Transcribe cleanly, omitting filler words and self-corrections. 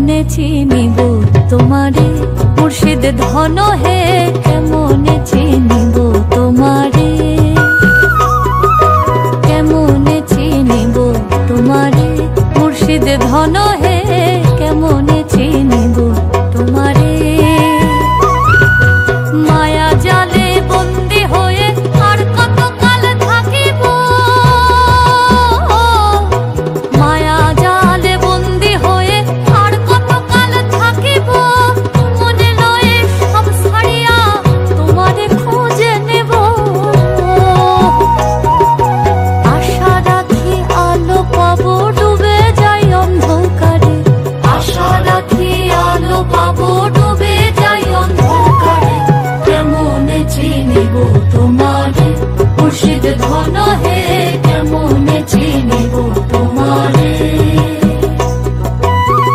কেমনে চিনিব তোমারে মুর্শিদ ধন হে, কেমনে চিনিব তোমারে, কেমনে চিনিব তোমারে মুর্শিদ ধন হে, কেমনে চিনিব তোমারে। মায়া জালে বন্দি হয়ে আর কত কাল থাকিব, মায়া জালে বন্দি হয়ে আর কত কাল থাকিব, মনে লয়ে সব ছাড়িয়া তোমারে খুঁজে নেব। আশা রাখি আলো পাবো ডুবে যাই অন্ধকারে, আশা রাখি আলো পাবো ডুবে যাই অন্ধকারে, কেমনে চিনিব তোমারে মুর্শিদ ধন হে, কেমনে চিনিব